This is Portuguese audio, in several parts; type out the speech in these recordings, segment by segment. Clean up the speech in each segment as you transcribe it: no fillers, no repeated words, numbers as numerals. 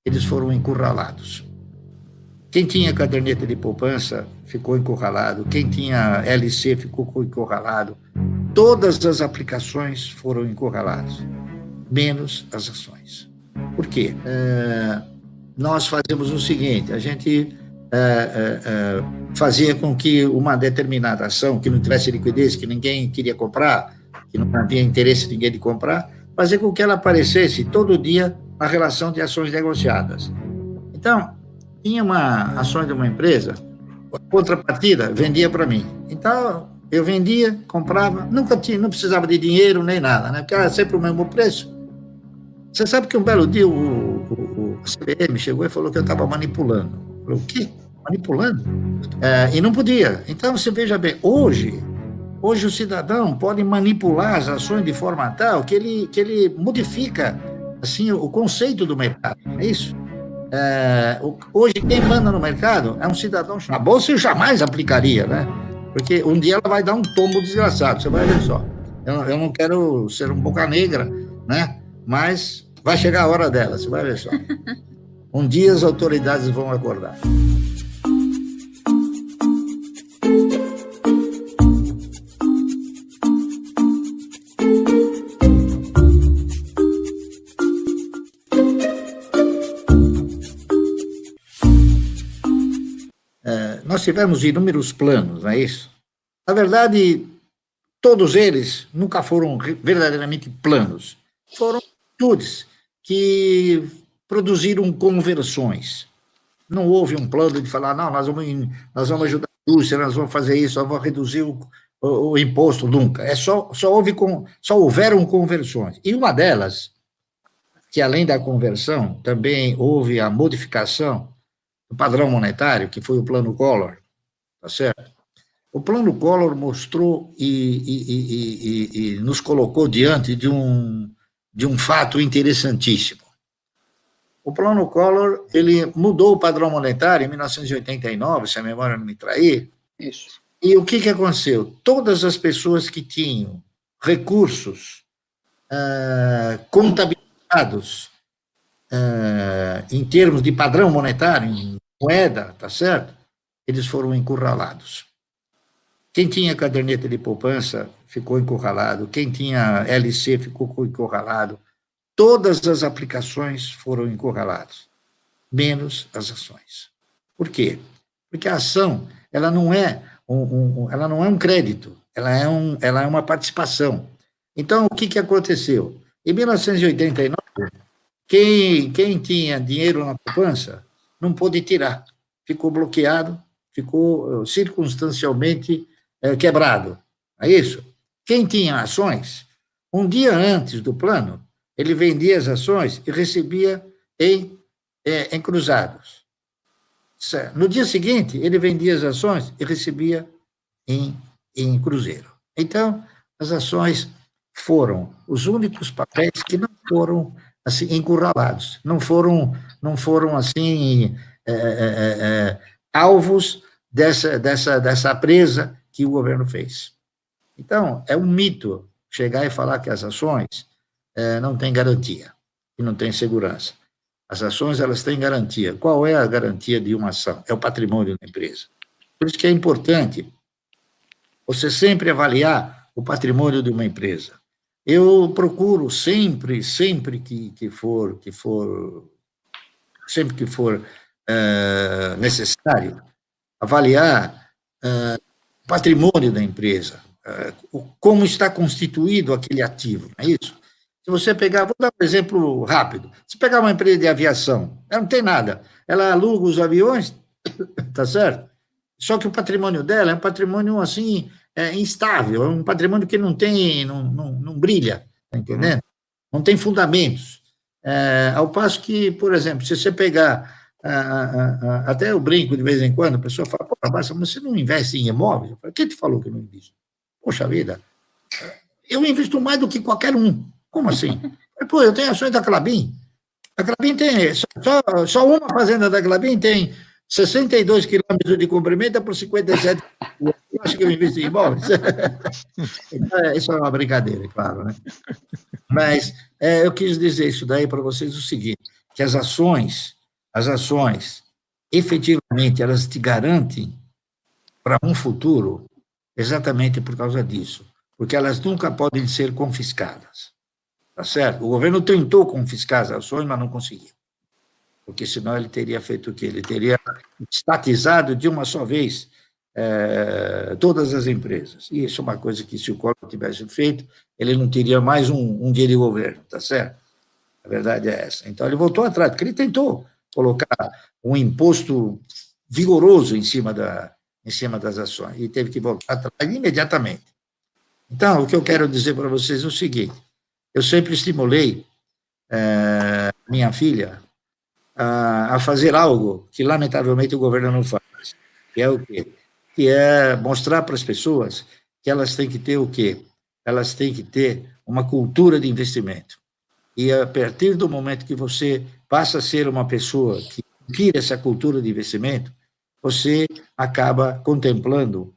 eles foram encurralados. Quem tinha caderneta de poupança ficou encurralado, quem tinha LC ficou encurralado, todas as aplicações foram encurraladas, menos as ações. Por quê? Nós fazemos o seguinte, a gente fazia com que uma determinada ação, que não tivesse liquidez, que ninguém queria comprar, que não havia interesse de ninguém de comprar, fazer com que ela aparecesse todo dia na relação de ações negociadas. Então, tinha uma ação de uma empresa, a contrapartida vendia para mim. Então, eu vendia, comprava, não precisava de dinheiro nem nada, né? Porque era sempre o mesmo preço. Você sabe que um belo dia o CVM chegou e falou que eu estava manipulando. Eu falei, o quê? Manipulando? E não podia. Então, você veja bem, hoje o cidadão pode manipular as ações de forma tal que ele modifica assim, o conceito do mercado, é isso? Hoje, quem manda no mercado é um cidadão. A bolsa eu jamais aplicaria, né? Porque um dia ela vai dar um tombo desgraçado, você vai ver só. Eu não quero ser um boca negra, né? Mas vai chegar a hora dela, você vai ver só. Um dia as autoridades vão acordar. Nós tivemos inúmeros planos, não é isso? Na verdade, todos eles nunca foram verdadeiramente planos. Foram atitudes que produziram conversões. Não houve um plano de falar, não, nós vamos ajudar a indústria, nós vamos fazer isso, nós vamos reduzir o imposto, nunca. Só houveram conversões. E uma delas, que além da conversão, também houve a modificação do padrão monetário, que foi o Plano Collor, tá certo? O Plano Collor mostrou e nos colocou diante de um fato interessantíssimo. O Plano Collor, ele mudou o padrão monetário em 1989, se a memória não me trair. Isso. E o que aconteceu? Todas as pessoas que tinham recursos contabilizados em termos de padrão monetário, em moeda, tá certo? Eles foram encurralados. Quem tinha caderneta de poupança ficou encurralado, quem tinha LC ficou encurralado, todas as aplicações foram encurraladas, menos as ações. Por quê? Porque a ação, ela não é um crédito, ela é uma participação. Então, o que aconteceu? Em 1989, quem tinha dinheiro na poupança não pôde tirar, ficou bloqueado, ficou circunstancialmente quebrado. É isso? Quem tinha ações, um dia antes do plano, ele vendia as ações e recebia em cruzados. No dia seguinte, ele vendia as ações e recebia em cruzeiro. Então, as ações foram os únicos papéis que não foram assim encurralados, não foram assim alvos dessa presa que o governo fez. Então, é um mito chegar e falar que as ações não têm garantia, e não têm segurança. As ações, elas têm garantia. Qual é a garantia de uma ação? É o patrimônio da empresa. Por isso que é importante você sempre avaliar o patrimônio de uma empresa. Eu procuro sempre que for necessário, avaliar o patrimônio da empresa, como está constituído aquele ativo, não é isso? Se você pegar, vou dar um exemplo rápido, se pegar uma empresa de aviação, ela não tem nada, ela aluga os aviões, tá certo? Só que o patrimônio dela é um patrimônio, assim, instável, é um patrimônio que não brilha, tá entendendo? Não tem fundamentos. Ao passo que, por exemplo, se você pegar, até eu brinco de vez em quando, a pessoa fala, pô, mas você não investe em imóveis? Eu falo, quem te falou que eu não invisto? Poxa vida, eu invisto mais do que qualquer um. Como assim? Pô, eu tenho ações da Klabin. A Klabin tem, só uma fazenda da Klabin tem 62 quilômetros de comprimento por 57. Eu acho que eu invisto em imóveis. Isso é uma brincadeira, claro, né? Mas eu quis dizer isso daí para vocês o seguinte, que as ações, efetivamente, elas te garantem para um futuro exatamente por causa disso, porque elas nunca podem ser confiscadas, tá certo? O governo tentou confiscar as ações, mas não conseguiu, porque senão ele teria feito o quê? Ele teria estatizado de uma só vez todas as empresas. E isso é uma coisa que, se o Collor tivesse feito, ele não teria mais um dia de governo, tá certo? A verdade é essa. Então, ele voltou atrás, porque ele tentou colocar um imposto vigoroso em cima das ações, e teve que voltar atrás imediatamente. Então, o que eu quero dizer para vocês é o seguinte: eu sempre estimulei minha filha a fazer algo que, lamentavelmente, o governo não faz, que é o quê? Que é mostrar para as pessoas que elas têm que ter o quê? Elas têm que ter uma cultura de investimento. E, a partir do momento que você passa a ser uma pessoa que adquire essa cultura de investimento, você acaba contemplando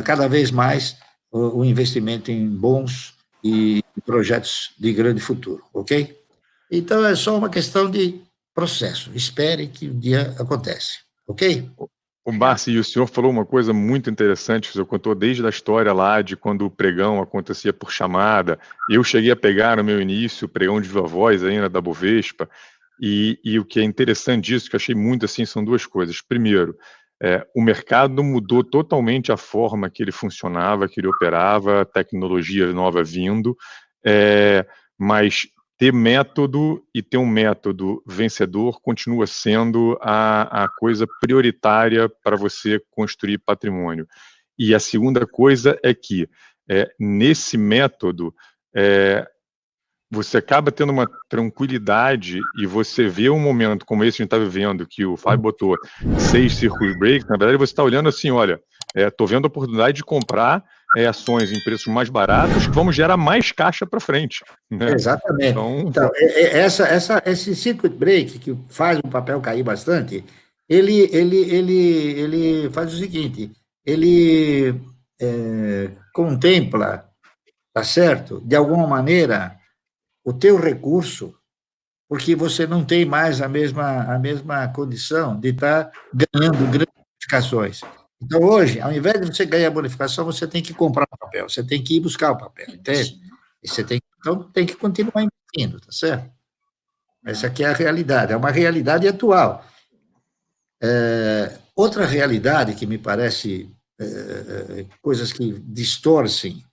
cada vez mais o investimento em bons e projetos de grande futuro, ok? Então, é só uma questão de processo. Espere que um dia acontece, ok? O Barsi, e o senhor falou uma coisa muito interessante, o senhor contou desde a história lá de quando o pregão acontecia por chamada. Eu cheguei a pegar no meu início o pregão de viva voz ainda da Bovespa, e o que é interessante disso, que eu achei muito assim, são duas coisas. Primeiro, o mercado mudou totalmente a forma que ele funcionava, que ele operava, tecnologia nova vindo, mas ter método e ter um método vencedor continua sendo a coisa prioritária para você construir patrimônio. E a segunda coisa é que, nesse método, você acaba tendo uma tranquilidade e você vê um momento como esse que a gente está vivendo, que o Fábio botou 6 circuit breaks, na verdade você está olhando assim, olha, estou vendo a oportunidade de comprar ações em preços mais baratos que vamos gerar mais caixa para frente. Né? Exatamente. Então, esse circuit break, que faz o papel cair bastante, ele faz o seguinte, ele contempla, tá certo, de alguma maneira, o teu recurso, porque você não tem mais a mesma condição de estar ganhando grandes bonificações. Então, hoje, ao invés de você ganhar bonificação, você tem que comprar o papel, você tem que ir buscar o papel, entende? Então, tem que continuar investindo, tá certo? Essa aqui é a realidade, é uma realidade atual. Outra realidade que me parece coisas que distorcem,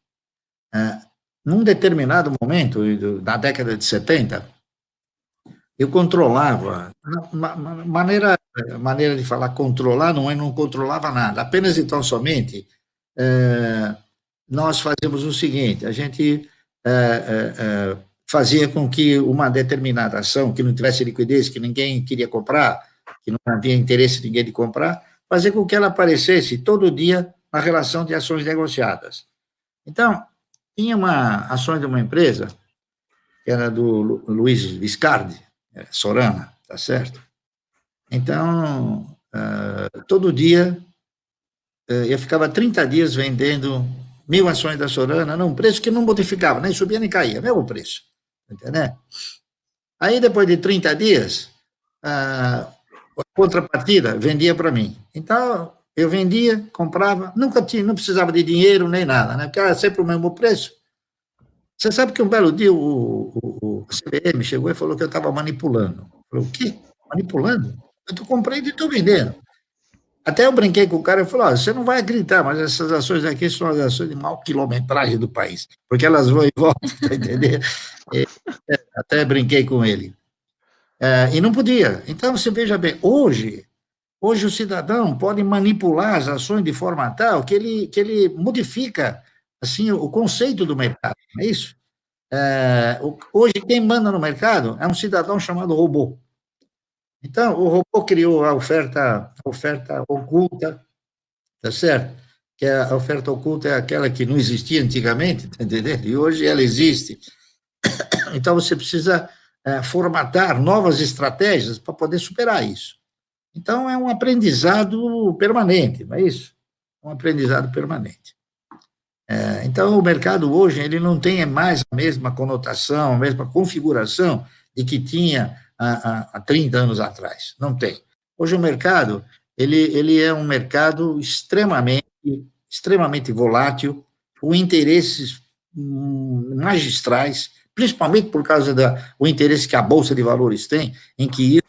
num determinado momento, na década de 70, eu controlava, maneira de falar controlar, não controlava nada, apenas e tão somente nós fazíamos o seguinte, a gente fazia com que uma determinada ação, que não tivesse liquidez, que ninguém queria comprar, que não havia interesse de ninguém de comprar, fazer com que ela aparecesse todo dia na relação de ações negociadas. Então, tinha ações de uma empresa, que era do Luiz Viscardi, Sorana, tá certo? Então, todo dia, eu ficava 30 dias vendendo 1.000 ações da Sorana, num preço que não modificava, nem subia nem caía, mesmo preço, entendeu? Aí, depois de 30 dias, a contrapartida vendia para mim. Então, eu vendia, comprava, não precisava de dinheiro nem nada, né? Porque era sempre o mesmo preço. Você sabe que um belo dia o CBM chegou e falou que eu estava manipulando. Eu falei, o quê? Manipulando? Eu estou comprando e estou vendendo. Até eu brinquei com o cara e falei, você não vai acreditar, mas essas ações aqui são as ações de maior quilometragem do país, porque elas vão e voltam, tá entendendo? Até brinquei com ele. E não podia. Então, você veja bem, hoje o cidadão pode manipular as ações de forma tal que ele modifica assim, o conceito do mercado, não é isso? Hoje, quem manda no mercado é um cidadão chamado robô. Então, o robô criou a oferta oculta, tá certo? Que a oferta oculta é aquela que não existia antigamente, tá entendendo? E hoje ela existe. Então, você precisa formatar novas estratégias para poder superar isso. Então, é um aprendizado permanente, não é isso? Um aprendizado permanente. Então, o mercado hoje ele não tem mais a mesma conotação, a mesma configuração de que tinha há 30 anos atrás. Não tem. Hoje o mercado, ele é um mercado extremamente volátil, com interesses magistrais, principalmente por causa do interesse que a Bolsa de Valores tem, em que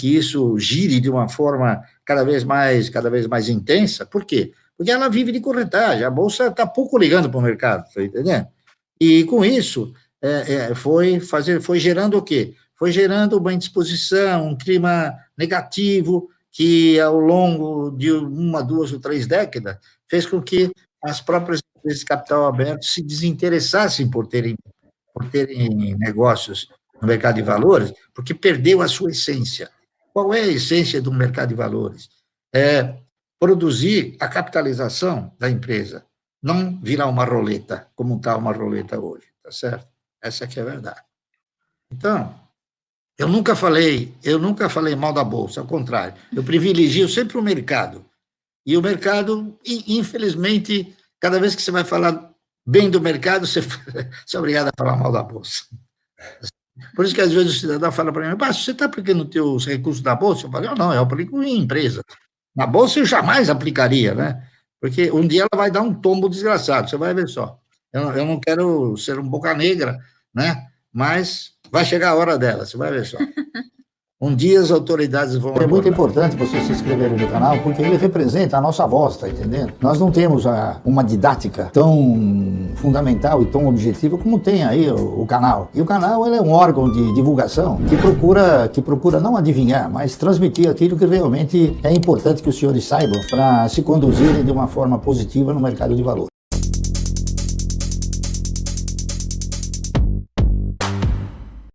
isso gire de uma forma cada vez mais intensa. Por quê? Porque ela vive de corretagem, a Bolsa está pouco ligando para o mercado, tá entendendo? E com isso, foi gerando o quê? Foi gerando uma indisposição, um clima negativo, que ao longo de 1, 2 ou 3 décadas, fez com que as próprias empresas de capital aberto se desinteressassem por terem negócios no mercado de valores, porque perdeu a sua essência. Qual é a essência do mercado de valores? É produzir a capitalização da empresa, não virar uma roleta, como está uma roleta hoje, tá certo? Essa aqui é a verdade. Então, eu nunca falei mal da Bolsa, ao contrário, eu privilegio sempre o mercado. E o mercado, infelizmente, cada vez que você vai falar bem do mercado, você é obrigado a falar mal da Bolsa. Por isso que, às vezes, o cidadão fala para mim, você está aplicando os teus recursos da Bolsa? Eu falo, não, eu aplico em empresa. Na Bolsa eu jamais aplicaria, né? Porque um dia ela vai dar um tombo desgraçado, você vai ver só. Eu não quero ser um boca negra, né? Mas vai chegar a hora dela, você vai ver só. Um dia as autoridades vão... É muito importante você se inscrever no canal, porque ele representa a nossa voz, tá entendendo? Nós não temos uma didática tão fundamental e tão objetiva como tem aí o canal. E o canal, ele é um órgão de divulgação que procura não adivinhar, mas transmitir aquilo que realmente é importante que os senhores saibam para se conduzirem de uma forma positiva no mercado de valores.